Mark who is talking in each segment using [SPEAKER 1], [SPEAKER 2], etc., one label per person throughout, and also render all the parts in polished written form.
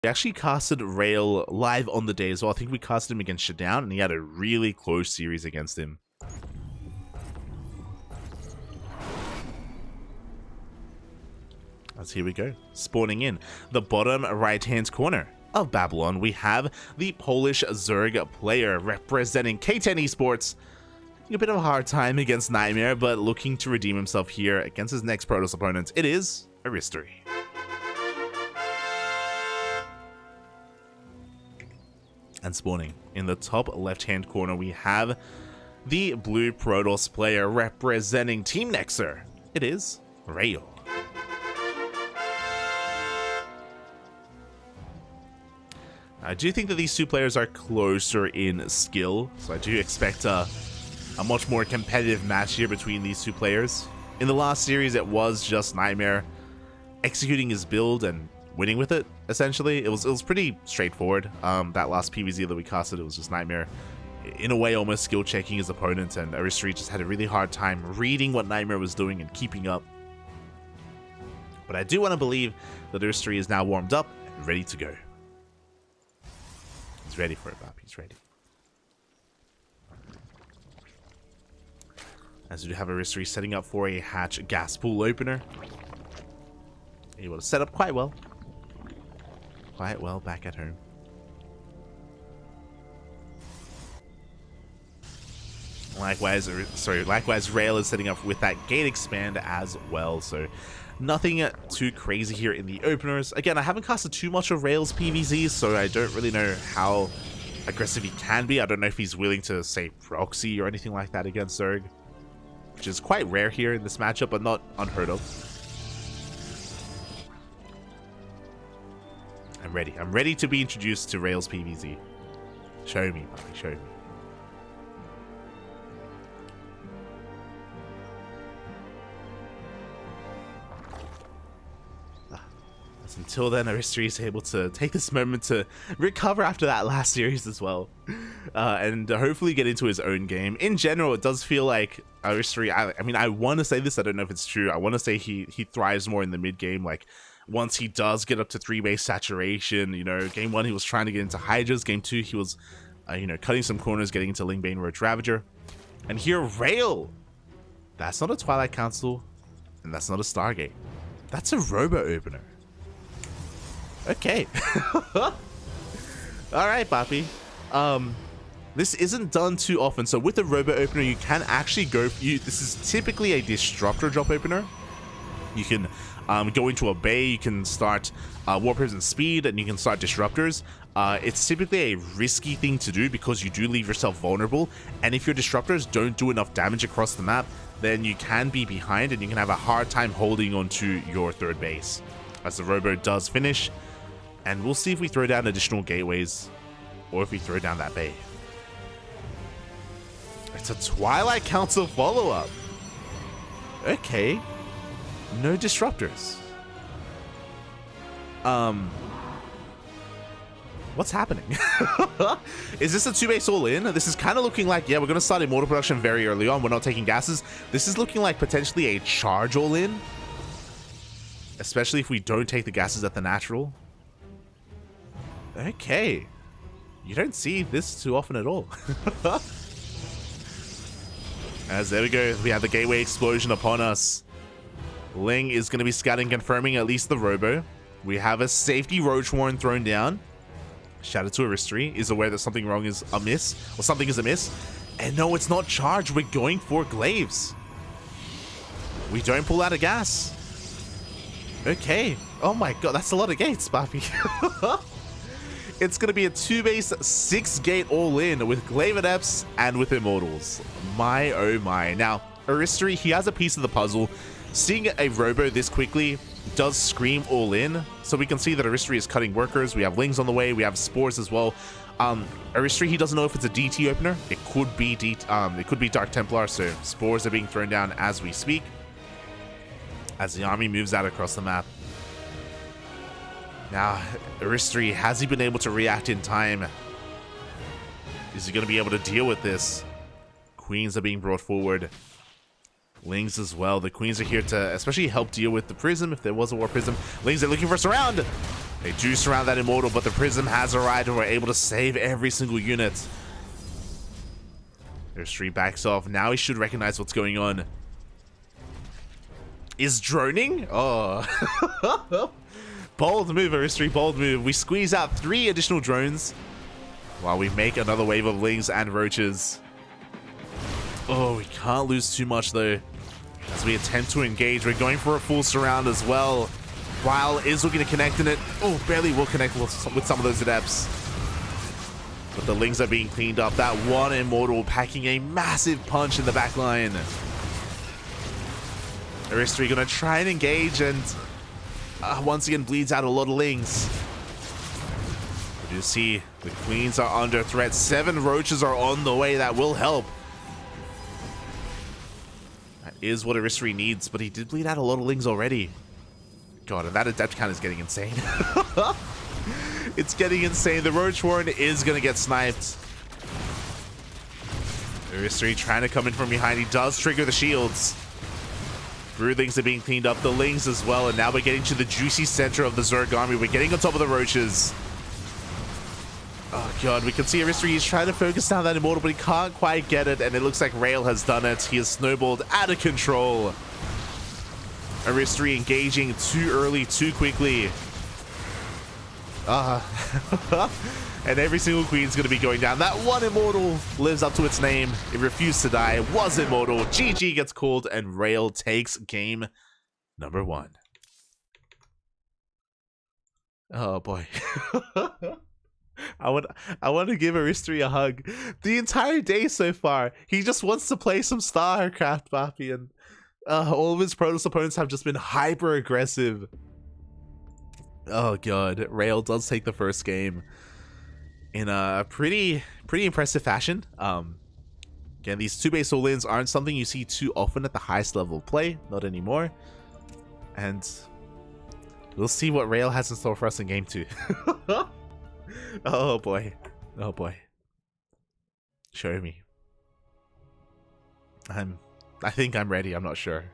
[SPEAKER 1] We actually casted Rail live on the day as well. I think we casted him against Shadown, and he had a really close series against him. As here we go, spawning in the bottom right-hand corner of Babylon, we have the Polish Zerg player representing K10 Esports. A bit of a hard time against Nightmare, but looking to redeem himself here against his next Protoss opponent. It is Aristori. And spawning in the top left-hand corner, we have the blue Protoss player representing Team Nexer. It is Rail. I do think that these two players are closer in skill, so I do expect a much more competitive match here between these two players. In the last series, it was just Nightmare executing his build and winning with it, essentially. It was pretty straightforward. That last PvZ that we casted, it was just Nightmare, in a way, almost skill checking his opponent, and Aristori just had a really hard time reading what Nightmare was doing and keeping up. But I do want to believe that Aristori is now warmed up and ready to go. He's ready for it, Bap. He's ready. As we do have Aristori setting up for a hatch gas pool opener. Able to set up quite well. Quite well back at home. Likewise, Rail is setting up with that gate expand as well, so nothing too crazy here in the openers. Again, I haven't casted too much of Rail's PvZ, so I don't really know how aggressive he can be. I don't know if he's willing to, say, proxy or anything like that against Zerg, which is quite rare here in this matchup, but not unheard of. I'm ready. I'm ready to be introduced to Rail's PvZ. Show me, buddy. Show me. Until then, Aristori is able to take this moment to recover after that last series as well, and hopefully get into his own game. In general, it does feel like Aristori, I mean, I want to say this, I don't know if it's true, I want to say he thrives more in the mid game. Like, once he does get up to 3-base saturation, you know, game 1 he was trying to get into Hydras, game 2 he was, you know, cutting some corners, getting into Lingbane Roach Ravager. And here, Rail! That's not a Twilight Council, and that's not a Stargate. That's a Robo Opener. Okay. Alright, Papi. This isn't done too often. So with the Robo Opener, you can actually go... this is typically a Disruptor drop opener. You can go into a bay, you can start War Prison Speed, and you can start Disruptors. It's typically a risky thing to do because you do leave yourself vulnerable. And if your Disruptors don't do enough damage across the map, then you can be behind and you can have a hard time holding onto your third base. As the Robo does finish... And we'll see if we throw down additional gateways or if we throw down that bay. It's a Twilight Council follow-up. Okay. No disruptors. What's happening? Is this a 2-base all-in? This is kind of looking like, yeah, we're going to start Immortal production very early on. We're not taking gases. This is looking like potentially a charge all-in. Especially if we don't take the gases at the natural. Okay. You don't see this too often at all. As there we go, we have the gateway explosion upon us. Ling is going to be scouting, confirming at least the Robo. We have a safety Roach Warren thrown down. Shout out to Aristori, is aware that something wrong is amiss, or something is amiss. And no, it's not charged. We're going for Glaives. We don't pull out a gas. Okay. Oh my god, that's a lot of gates, Papi. It's going to be a 2-base, 6-gate all-in with Glaive Adepts and with Immortals. My oh my. Now, Aristori, he has a piece of the puzzle. Seeing a Robo this quickly does scream all-in. So we can see that Aristori is cutting workers. We have Lings on the way. We have Spores as well. Aristori, he doesn't know if it's a DT opener. It could be Dark Templar, so Spores are being thrown down as we speak. As the army moves out across the map. Now, Aristori, has he been able to react in time? Is he going to be able to deal with this? Queens are being brought forward. Lings as well. The Queens are here to especially help deal with the Prism, if there was a War Prism. Lings are looking for Surround! They do surround that Immortal, but the Prism has arrived and we're able to save every single unit. Aristori backs off. Now he should recognize what's going on. Is droning? Oh. Bold move, Aristori, bold move. We squeeze out 3 additional drones while we make another wave of Lings and Roaches. Oh, we can't lose too much though. As we attempt to engage, we're going for a full surround as well. While is looking to connect in it. Oh, barely will connect with some of those Adepts. But the Lings are being cleaned up. That one Immortal packing a massive punch in the back line. Aristori gonna try and engage and once again bleeds out a lot of Lings. But you see the Queens are under threat. 7 Roaches are on the way. That will help. That is what Aristori needs, but he did bleed out a lot of Lings already. God, and that Adept count is getting insane. It's getting insane. The Roach Warren is going to get sniped. Aristori trying to come in from behind. He does trigger the shields. Broodlings are being cleaned up. The Lings as well. And now we're getting to the juicy center of the Zerg army. We're getting on top of the Roaches. Oh god, we can see Aristori is trying to focus down that Immortal, but he can't quite get it. And it looks like Rail has done it. He has snowballed out of control. Aristori engaging too early, too quickly. And every single Queen's going to be going down. That one Immortal lives up to its name. It refused to die. It was Immortal. GG gets called and Rail takes game number 1. Oh boy. I want to give Aristori a hug. The entire day so far, he just wants to play some StarCraft, Bappy, and all of his Protoss opponents have just been hyper aggressive. Oh god, Rail does take the first game in a pretty impressive fashion. Again, these 2 base all-ins aren't something you see too often at the highest level of play, not anymore. And we'll see what Rail has in store for us in game 2. Oh boy. Oh boy. Show me. I think I'm ready, I'm not sure.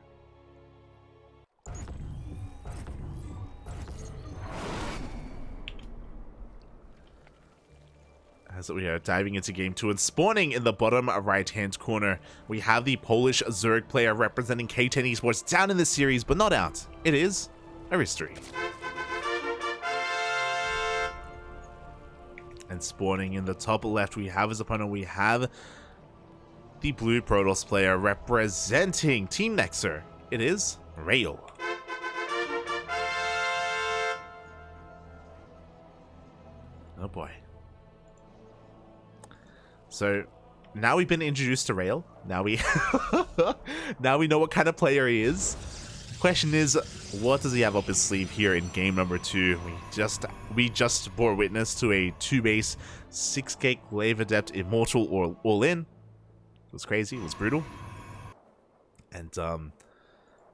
[SPEAKER 1] As we are diving into game 2 and spawning in the bottom right hand corner, we have the Polish Zerg player representing K10 Esports down in this series, but not out. It is Aristori. And spawning in the top left, we have his opponent. We have the blue Protoss player representing Team Nexer. It is Rail. Oh boy. So now we've been introduced to Rail. Now we now we know what kind of player he is. Question is, what does he have up his sleeve here in game number 2? We just bore witness to a 2-base 6-gate Glaive Adept Immortal or all-in. It was crazy. It was brutal. And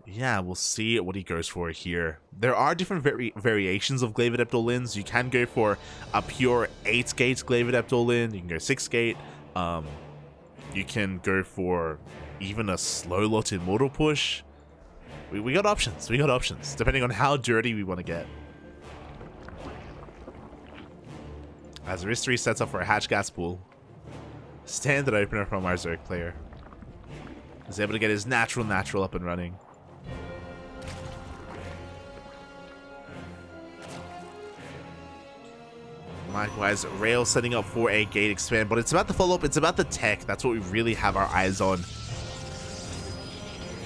[SPEAKER 1] yeah, we'll see what he goes for here. There are different variations of Glaive Adept all-ins. You can go for a pure 8-gate Glaive Adept all-in. You can go 6-gate. You can go for even a slow lot Immortal push. We got options. We got options, depending on how dirty we want to get. As Aristori sets up for a hatch gas pool. Standard opener from our Zerg player. Is able to get his natural up and running. Likewise, Rail setting up for a gate expand, but it's about the follow-up, it's about the tech. That's what we really have our eyes on.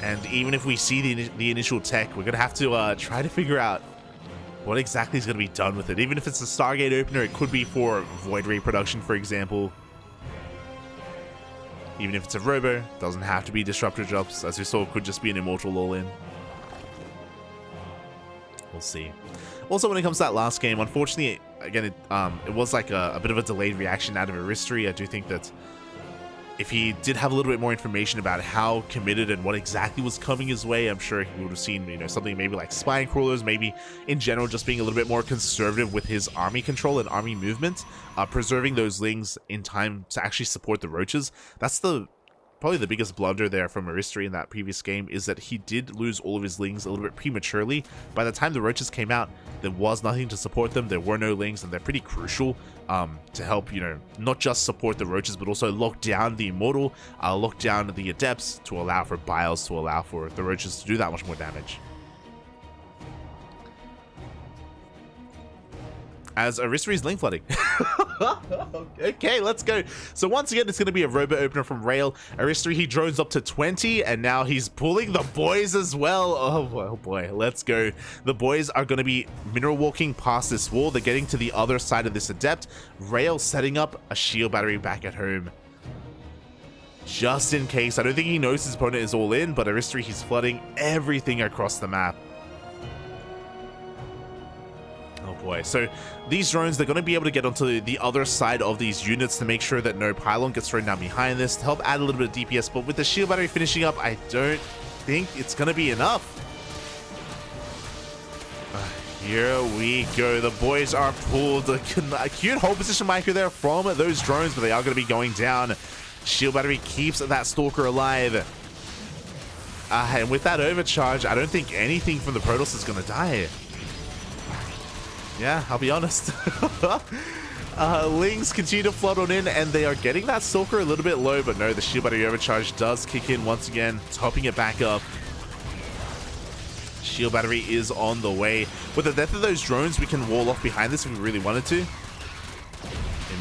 [SPEAKER 1] And even if we see the initial tech, we're going to have to try to figure out what exactly is going to be done with it. Even if it's a Stargate opener, it could be for Void Ray production, for example. Even if it's a Robo, doesn't have to be Disruptor drops. As we saw, it could just be an Immortal all-in. We'll see. Also, when it comes to that last game, unfortunately, again, it was like a bit of a delayed reaction out of Aristori. I do think that if he did have a little bit more information about how committed and what exactly was coming his way, I'm sure he would have seen, you know, something maybe like spine crawlers, maybe in general just being a little bit more conservative with his army control and army movement, preserving those Lings in time to actually support the Roaches. That's the probably the biggest blunder there from Aristori in that previous game is that he did lose all of his Lings a little bit prematurely. By the time the Roaches came out, there was nothing to support them. There were no Lings, and they're pretty crucial to help, you know, not just support the Roaches, but also lock down the Immortal, lock down the Adepts to allow for Biles, to allow for the Roaches to do that much more damage. As Aristori's link flooding. Okay, let's go. So once again, it's going to be a robot opener from Rail. Aristori, he drones up to 20, and now he's pulling the boys as well. Oh boy, let's go. The boys are going to be mineral walking past this wall. They're getting to the other side of this Adept. Rail setting up a shield battery back at home. Just in case. I don't think he knows his opponent is all in, but Aristori, he's flooding everything across the map. Oh boy, so these drones, they're going to be able to get onto the other side of these units to make sure that no pylon gets thrown down behind this to help add a little bit of DPS, but with the shield battery finishing up, I don't think it's going to be enough. Here we go, the boys are pulled. A cute hold position micro there from those drones, but they are going to be going down. Shield battery keeps that Stalker alive. And with that overcharge, I don't think anything from the Protoss is going to die. Yeah, I'll be honest. Lings continue to flood on in, and they are getting that Stalker a little bit low, but no, the shield battery overcharge does kick in once again, topping it back up. Shield battery is on the way. With the death of those drones, we can wall off behind this if we really wanted to.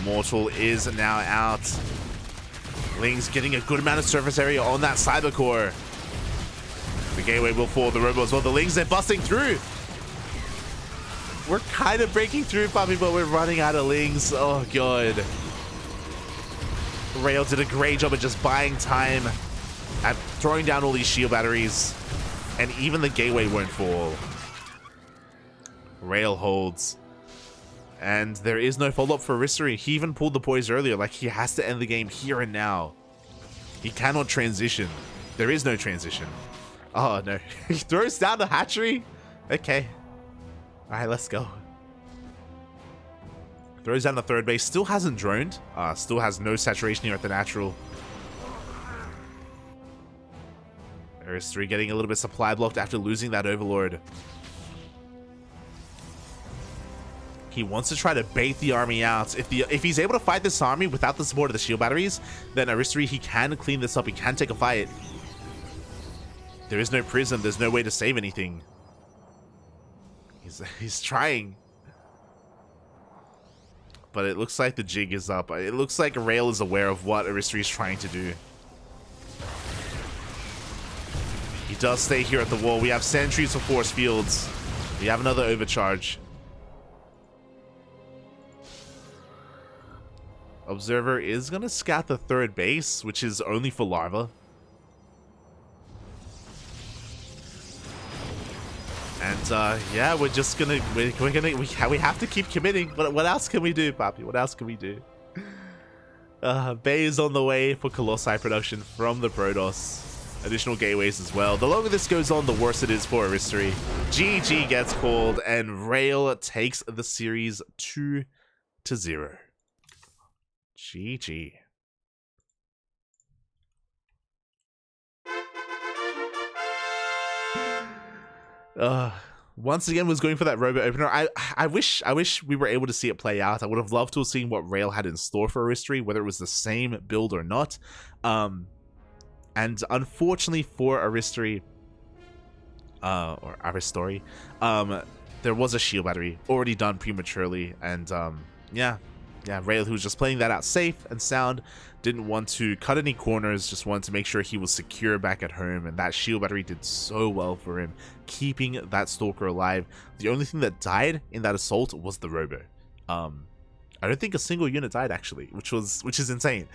[SPEAKER 1] Immortal is now out. Lings getting a good amount of surface area on that Cyber Core. The gateway will fall, the Robo as well. The Lings, they're busting through. We're kind of breaking through, Puppy, but we're running out of Lings. Oh, God. Rail did a great job of just buying time at throwing down all these shield batteries. And even the gateway won't fall. Rail holds. And there is no follow-up for Aristori. He even pulled the boys earlier. Like, he has to end the game here and now. He cannot transition. There is no transition. Oh, no. He throws down the hatchery? Okay. Alright, let's go. Throws down the third base. Still hasn't droned. Still has no saturation here at the natural. Aristori getting a little bit supply blocked after losing that Overlord. He wants to try to bait the army out. If he's able to fight this army without the support of the shield batteries, then Aristori, he can clean this up. He can take a fight. There is no prison. There's no way to save anything. He's trying. But it looks like the jig is up. It looks like Rail is aware of what Aristori is trying to do. He does stay here at the wall. We have sentries for force fields. We have another overcharge. Observer is going to scout the third base, which is only for larva. And yeah, we're just gonna we have to keep committing. What else can we do, Papi? What else can we do? Bay is on the way for Colossi production from the Protoss. Additional gateways as well. The longer this goes on, the worse it is for Aristori. GG gets called, and Rail takes the series 2-0. GG. Once again was going for that robot opener. I wish we were able to see it play out. I would have loved to have seen what Rail had in store for Aristori, whether it was the same build or not. And unfortunately for Aristori, or Aristori, there was a shield battery already done prematurely, and yeah, Rail, who was just playing that out safe and sound, didn't want to cut any corners, just wanted to make sure he was secure back at home, and that shield battery did so well for him, keeping that Stalker alive. The only thing that died in that assault was the Robo. I don't think a single unit died, actually, which is insane.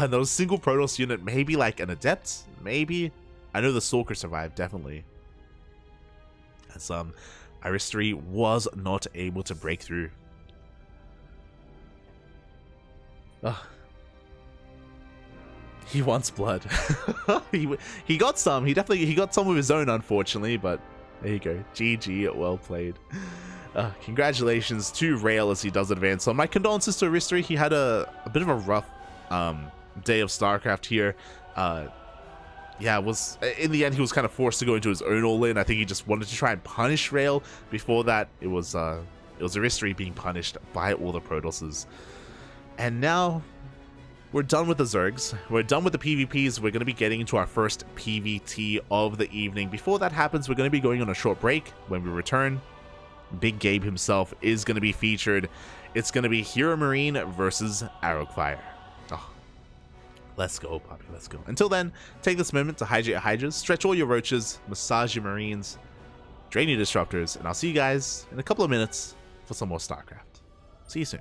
[SPEAKER 1] There was a single Protoss unit, maybe like an Adept, maybe. I know the Stalker survived, definitely. As Aristori was not able to break through. He wants blood. he got some. He got some of his own, unfortunately, but there you go. GG, well played. Congratulations to Rail as he does advance. So my condolences to Aristori. He had a bit of a rough day of StarCraft here. Yeah, was in the end he was kind of forced to go into his own all-in. I think he just wanted to try and punish Rail. Before that, it was Aristori being punished by all the Protosses. And now we're done with the Zergs. We're done with the PvPs. We're going to be getting into our first PvT of the evening. Before that happens, we're going to be going on a short break. When we return, Big Gabe himself is going to be featured. It's going to be Hero Marine versus Arrowfire. Oh, let's go, puppy. Let's go. Until then, take this moment to hydrate your Hydras, stretch all your Roaches, massage your Marines, drain your Disruptors, and I'll see you guys in a couple of minutes for some more StarCraft. See you soon.